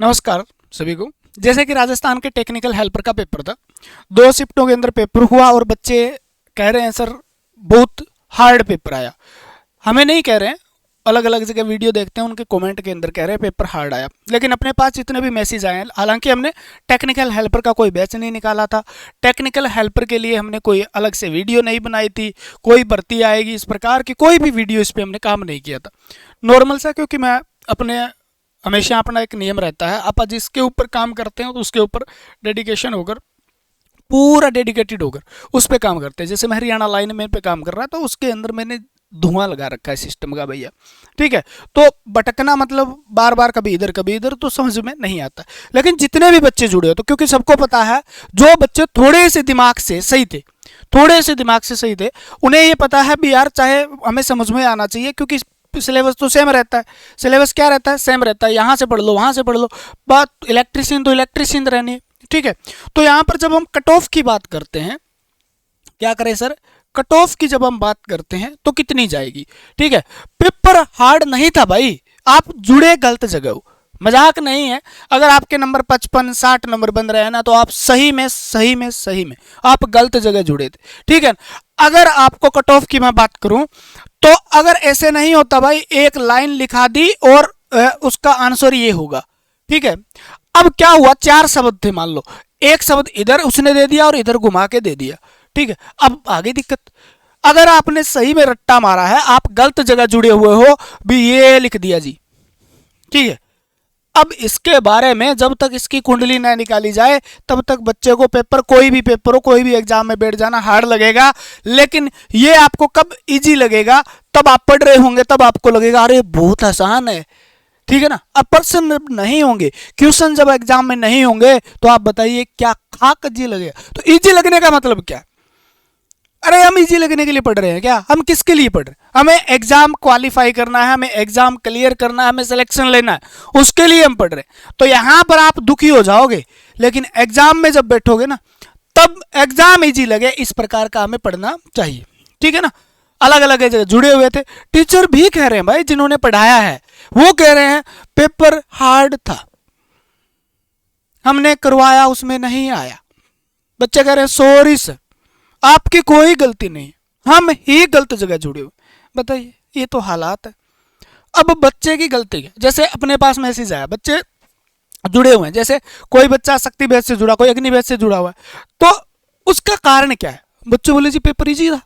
नमस्कार सभी को। जैसे कि राजस्थान के टेक्निकल हेल्पर का पेपर था, 2 शिफ्टों के अंदर पेपर हुआ और बच्चे कह रहे हैं सर बहुत हार्ड पेपर आया। हमें नहीं कह रहे हैं, अलग अलग जगह वीडियो देखते हैं उनके कमेंट के अंदर कह रहे हैं पेपर हार्ड आया। लेकिन अपने पास जितने भी मैसेज आए हैं, हालांकि हमने टेक्निकल हेल्पर का कोई बैच नहीं निकाला था, टेक्निकल हेल्पर के लिए हमने कोई अलग से वीडियो नहीं बनाई थी, कोई भर्ती आएगी इस प्रकार की कोई भी वीडियो इस पर हमने काम नहीं किया था। नॉर्मल सा, क्योंकि मैं अपने हमेशा अपना एक नियम रहता है, आप जिसके ऊपर काम करते हो तो उसके ऊपर डेडिकेशन होकर, पूरा डेडिकेटेड होकर उस पर काम करते हैं। जैसे मैं हरियाणा लाइन में पे काम कर रहा था, उसके अंदर मैंने धुआं लगा रखा है सिस्टम का भैया, ठीक है। तो भटकना मतलब बार बार कभी इधर तो समझ में नहीं आता। लेकिन जितने भी बच्चे जुड़े हो, तो क्योंकि सबको पता है जो बच्चे थोड़े से दिमाग से सही थे, उन्हें ये पता है भी यार चाहे हमें समझ में आना चाहिए, क्योंकि सिलेबस तो सेम रहता है। सिलेबस क्या रहता है? सेम रहता है। यहाँ से पढ़ लो, वहाँ से पढ़ लो, बात इलेक्ट्रीशियन तो इलेक्ट्रीशियन रहनी है, ठीक है। तो यहाँ पर जब हम कट ऑफ की बात करते हैं, क्या करें सर, कट ऑफ की जब हम बात करते हैं तो कितनी जाएगी, ठीक है। पेपर हार्ड नहीं था भाई, आप जुड़े गलत जगह हो, मजाक नहीं है। अगर आपके नंबर 55-60 नंबर बन रहे हैं ना, तो आप सही में आप गलत जगह जुड़े थे, ठीक है। अगर आपको कट ऑफ की मैं बात करूं, तो अगर ऐसे नहीं होता भाई, एक लाइन लिखा दी और उसका आंसर ये होगा, ठीक है। अब क्या हुआ, 4 शब्द थे, मान लो एक शब्द इधर उसने दे दिया और इधर घुमा के दे दिया, ठीक है। अब आगे दिक्कत, अगर आपने सही में रट्टा मारा है, आप गलत जगह जुड़े हुए हो भी, ये लिख दिया जी, ठीक है। अब इसके बारे में जब तक इसकी कुंडली न निकाली जाए, तब तक बच्चे को पेपर, कोई भी पेपर हो, कोई भी एग्जाम में बैठ जाना हार्ड लगेगा। लेकिन ये आपको कब इजी लगेगा, तब आप पढ़ रहे होंगे, तब आपको लगेगा अरे बहुत आसान है, ठीक है ना। अब प्रश्न नहीं होंगे, क्वेश्चन जब एग्जाम में नहीं होंगे, तो आप बताइए क्या खाक इजी लगेगा। तो इजी लगने का मतलब क्या? अरे हम इजी लगने के लिए पढ़ रहे हैं क्या? हम किसके लिए पढ़ रहे हैं? हमें एग्जाम क्वालिफाई करना है, हमें एग्जाम क्लियर करना है, हमें सिलेक्शन लेना है, उसके लिए हम पढ़ रहे हैं। तो यहां पर आप दुखी हो जाओगे, लेकिन एग्जाम में जब बैठोगे ना, तब एग्जाम इजी लगे, इस प्रकार का हमें पढ़ना चाहिए, ठीक है ना। अलग अलग जगह जुड़े हुए थे, टीचर भी कह रहे हैं भाई, जिन्होंने पढ़ाया है वो कह रहे हैं पेपर हार्ड था, हमने करवाया उसमें नहीं आया। बच्चे कह रहे हैं सॉरी सर, आपकी कोई गलती नहीं, हम ही गलत जगह जुड़े हुए। बताइए, ये तो हालात है। अब बच्चे की गलती है, जैसे अपने पास मैसेज आया, बच्चे जुड़े हुए हैं, जैसे कोई बच्चा शक्ति बैच से जुड़ा, कोई अग्नि बैच से जुड़ा हुआ है, तो उसका कारण क्या है? बच्चे बोले जी पेपर इजी था।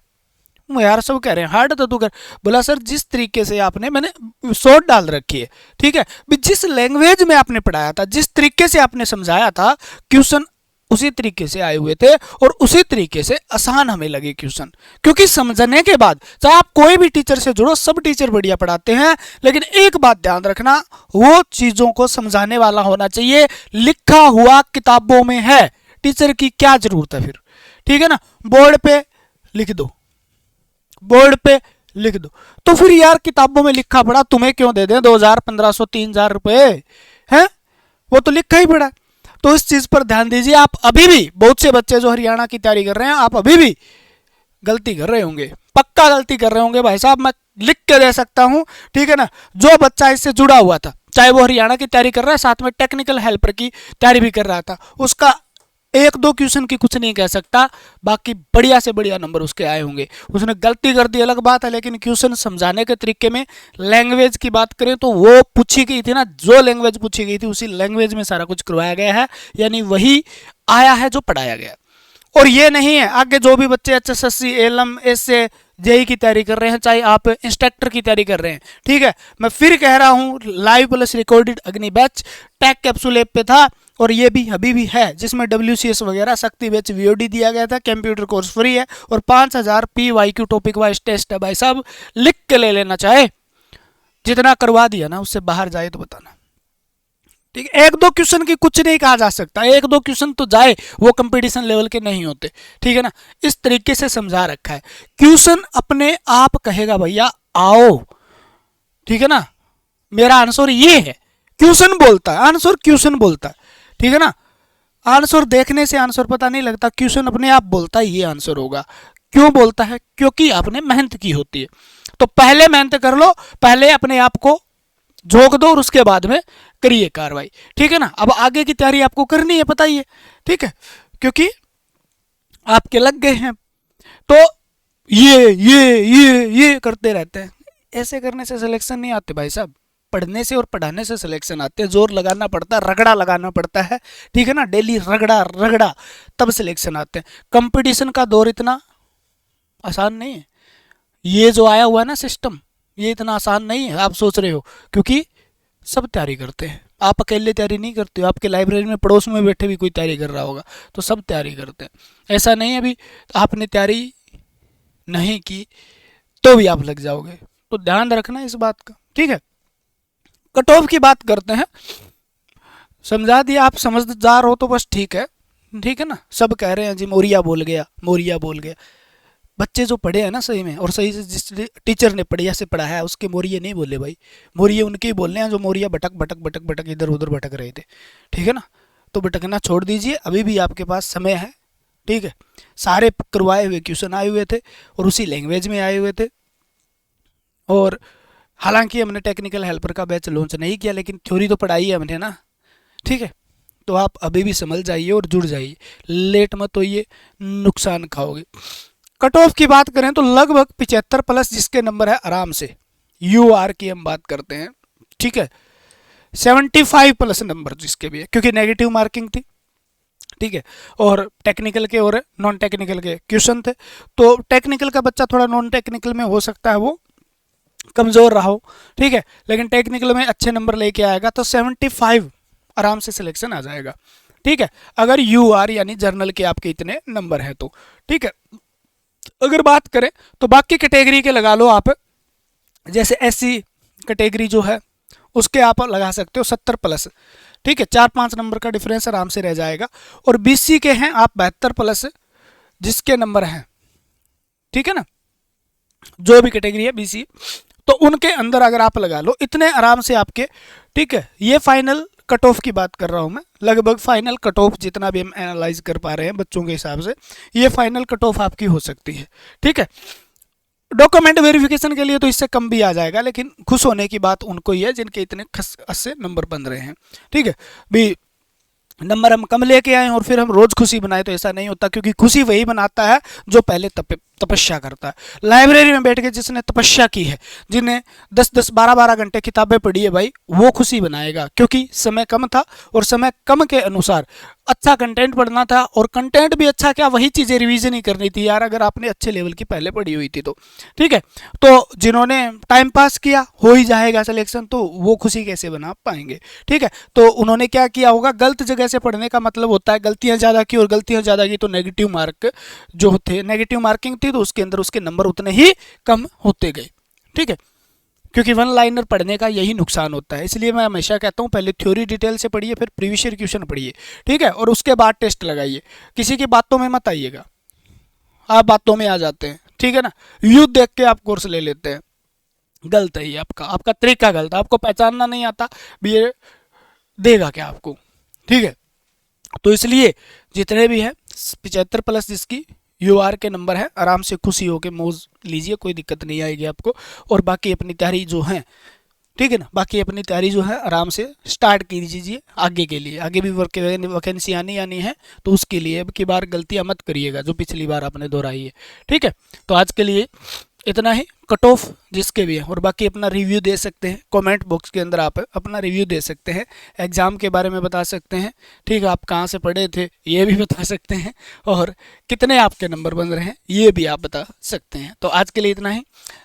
यार सब कह रहे हैं हार्ड था, तू कर। बोला सर जिस तरीके से आपने, मैंने शॉर्ट डाल रखी है, ठीक है, जिस लैंग्वेज में आपने पढ़ाया था, जिस तरीके से आपने समझाया था, क्वेश्चन उसी तरीके से आए हुए थे और उसी तरीके से आसान हमें लगे क्वेश्चन। क्योंकि समझने के बाद, चाहे आप कोई भी टीचर से जुड़ो, सब टीचर बढ़िया पढ़ाते हैं, लेकिन एक बात ध्यान रखना, वो चीजों को समझाने वाला होना चाहिए। लिखा हुआ किताबों में है, टीचर की क्या जरूरत है फिर, ठीक है ना। बोर्ड पे लिख दो, बोर्ड पे लिख दो, तो फिर यार किताबों में लिखा पड़ा तुम्हें क्यों दे दें 2000, 1500, 3000 रुपए हैं, वो तो लिखा ही पड़ा है। तो इस चीज पर ध्यान दीजिए। आप अभी भी, बहुत से बच्चे जो हरियाणा की तैयारी कर रहे हैं, आप अभी भी गलती कर रहे होंगे, पक्का गलती कर रहे होंगे भाई साहब, मैं लिख के दे सकता हूं, ठीक है ना। जो बच्चा इससे जुड़ा हुआ था, चाहे वो हरियाणा की तैयारी कर रहा है, साथ में टेक्निकल हेल्पर की तैयारी भी कर रहा था, उसका 1-2 क्वेश्चन की कुछ नहीं कह सकता, बाकी बढ़िया से बढ़िया नंबर उसके आए होंगे। उसने गलती कर दी अलग बात है, लेकिन क्वेश्चन समझाने के तरीके में, लैंग्वेज की बात करें तो वो पूछी गई थी ना, जो लैंग्वेज पूछी गई थी उसी लैंग्वेज में सारा कुछ करवाया गया है, यानी वही आया है जो पढ़ाया गया। और ये नहीं है, आगे जो भी बच्चे HSSC, एलएम, एसए, जेई की तैयारी कर रहे हैं, चाहे आप इंस्ट्रक्टर की तैयारी कर रहे हैं, ठीक है, मैं फिर कह रहा हूं, लाइव प्लस रिकॉर्डेड अग्नि बैच टेक कैप्सूल ऐप पे था, और ये भी अभी भी है, जिसमें WCS वगैरह, शक्ति बैच VOD दिया गया था, कंप्यूटर कोर्स फ्री है, और 5000 PYQ टॉपिक वाइज टेस्ट है भाई साहब, लिख के ले लेना। चाहे जितना करवा दिया ना, उससे बाहर जाए तो बताना, ठीक है। 1-2 क्वेश्चन की कुछ नहीं कहा जा सकता, 1-2 क्वेश्चन तो जाए, वो कंपटीशन लेवल के नहीं होते, ठीक है ना। इस तरीके से समझा रखा है, क्वेश्चन अपने आप कहेगा भैया आओ, ठीक है ना। मेरा आंसर ये है, क्वेश्चन बोलता है, आंसर क्वेश्चन बोलता है, ठीक है ना। आंसर देखने से आंसर पता नहीं लगता, क्वेश्चन अपने आप बोलता है ये आंसर होगा। क्यों बोलता है? क्योंकि आपने मेहनत की होती है। तो पहले मेहनत कर लो, पहले अपने आप को झोंक दो और उसके बाद में करिए कार्रवाई, ठीक है ना। अब आगे की तैयारी आपको करनी है, पता ही है, ठीक है, क्योंकि आपके लग गए हैं। तो ये करते रहते हैं, ऐसे करने से सिलेक्शन नहीं आते भाई साहब, पढ़ने से और पढ़ाने से सिलेक्शन आते हैं। जोर लगाना पड़ता है, रगड़ा लगाना पड़ता है, ठीक है ना, डेली रगड़ा रगड़ा, तब सिलेक्शन आते हैं। कंपटीशन का दौर इतना आसान नहीं है, ये जो आया हुआ है ना सिस्टम, ये इतना आसान नहीं है आप सोच रहे हो, क्योंकि सब तैयारी करते हैं। आप अकेले तैयारी नहीं करते हो, आपके लाइब्रेरी में पड़ोस में बैठे भी कोई तैयारी कर रहा होगा, तो सब तैयारी करते हैं। ऐसा नहीं है अभी आपने तैयारी नहीं की तो भी आप लग जाओगे, तो ध्यान रखना इस बात का, ठीक है। कट ऑफ की बात करते हैं, समझा दिया, आप समझदार हो तो बस ठीक है, ठीक है ना। सब कह रहे हैं जी मोरिया बोल गया, मोरिया बोल गया। बच्चे जो पढ़े हैं ना सही में, और सही से जिस टीचर ने बढ़िया से पढ़ाया है, उसके मोरिये नहीं बोले भाई, मोरिये उनके ही बोलने हैं जो मोरिया भटक भटक भटक भटक इधर उधर भटक रहे थे, ठीक है ना। तो भटकना छोड़ दीजिए, अभी भी आपके पास समय है, ठीक है। सारे करवाए हुए क्वेश्चन आए हुए थे और उसी लैंग्वेज में आए हुए थे। और हालांकि हमने टेक्निकल हेल्पर का बैच लॉन्च नहीं किया, लेकिन थ्योरी तो पढ़ाई है हमने ना, ठीक है। तो आप अभी भी समझ जाइए और जुड़ जाइए, लेट मत होइए, नुकसान खाओगे। कट ऑफ की बात करें तो लगभग 75 प्लस जिसके नंबर है आराम से, UR की हम बात करते हैं, ठीक है, 75 प्लस नंबर जिसके भी है, क्योंकि नेगेटिव मार्किंग थी, ठीक है, और टेक्निकल के और नॉन टेक्निकल के क्वेश्चन थे। तो टेक्निकल का बच्चा थोड़ा नॉन टेक्निकल में हो सकता है वो कमज़ोर रहा हो, ठीक है, लेकिन टेक्निकल में अच्छे नंबर लेके आएगा तो 75 आराम से सिलेक्शन आ जाएगा, ठीक है, अगर UR यानी जर्नल के आपके इतने नंबर है तो, ठीक है। अगर बात करें तो बाकी कैटेगरी के लगा लो आप, जैसे SC कैटेगरी जो है उसके आप लगा सकते हो 70 प्लस, ठीक है, 4-5 नंबर का डिफरेंस आराम से रह जाएगा। और BC के हैं आप 72 प्लस जिसके नंबर हैं, ठीक है ना, जो भी कैटेगरी है BC, तो उनके अंदर अगर आप लगा लो इतने आराम से आपके, ठीक है। ये फाइनल कट ऑफ की बात कर रहा हूँ मैं, लगभग फाइनल कट ऑफ जितना भी हम एनालाइज कर पा रहे हैं बच्चों के हिसाब से, ये फाइनल कट ऑफ आपकी हो सकती है, ठीक है। डॉक्यूमेंट वेरिफिकेशन के लिए तो इससे कम भी आ जाएगा, लेकिन खुश होने की बात उनको ही है जिनके इतने खस से नंबर बन रहे हैं, ठीक है। भी नंबर हम कम लेके आए और फिर हम रोज खुशी बनाए तो ऐसा नहीं होता, क्योंकि खुशी वही बनाता है जो पहले तपस्या करता है। लाइब्रेरी में बैठ के जिसने तपस्या की है, जिन्हें 10-10 12-12 घंटे किताबें पढ़ी है भाई, वो खुशी बनाएगा, क्योंकि समय कम था और समय कम के अनुसार अच्छा कंटेंट पढ़ना था, और कंटेंट भी अच्छा क्या, वही चीज़ें रिवीजन ही करनी थी यार, अगर आपने अच्छे लेवल की पहले पढ़ी हुई थी तो, ठीक है। तो जिन्होंने टाइम पास किया हो ही जाएगा सिलेक्शन, तो वो खुशी कैसे बना पाएंगे, ठीक है। तो उन्होंने क्या किया होगा, गलत जगह से पढ़ने का मतलब होता है गलतियां ज़्यादा की, और गलतियां ज़्यादा की तो नेगेटिव मार्क जो थे, नेगेटिव मार्किंग थी, तो उसके अंदर उसके नंबर उतने ही कम होते गए, ठीक है। क्योंकि वन लाइनर पढ़ने का यही नुकसान होता है, इसलिए मैं हमेशा कहता हूँ पहले थ्योरी डिटेल से पढ़िए, फिर प्रीवियस ईयर क्वेश्चन पढ़िए, ठीक है, और उसके बाद टेस्ट लगाइए। किसी की बातों में मत आइएगा, आप बातों में आ जाते हैं, ठीक है ना, व्यू देख के आप कोर्स ले लेते हैं, गलत है ये आपका, आपका तरीका गलत है, आपको पहचानना नहीं आता भी ये देगा क्या आपको, ठीक है। तो इसलिए जितने भी है 75 प्लस जिसकी UR के नंबर है, आराम से खुशी होकर मौज लीजिए, कोई दिक्कत नहीं आएगी आपको। और बाकी अपनी तैयारी जो है, ठीक है ना, बाकी अपनी तैयारी जो है आराम से स्टार्ट कीजिए आगे के लिए, आगे भी वैकेंसी आनी है, तो उसके लिए अब की बार गलतियां मत करिएगा जो पिछली बार आपने दोहराई है, ठीक है। तो आज के लिए इतना ही, कट ऑफ जिसके भी है, और बाकी अपना रिव्यू दे सकते हैं कमेंट बॉक्स के अंदर, आप अपना रिव्यू दे सकते हैं, एग्ज़ाम के बारे में बता सकते हैं, ठीक है, आप कहाँ से पढ़े थे ये भी बता सकते हैं, और कितने आपके नंबर बन रहे हैं ये भी आप बता सकते हैं। तो आज के लिए इतना ही,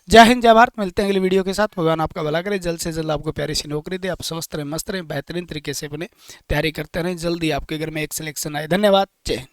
जय हिंद जय भारत, मिलते हैं अगली वीडियो के साथ। भगवान आपका भला करे, जल्द से जल्द आपको प्यारी सी नौकरी दे, आप स्वस्थ रहें, मस्त रहें, बेहतरीन तरीके से अपने तैयारी करते रहें, जल्दी आपके घर में एक सिलेक्शन आए। धन्यवाद, जय हिंद।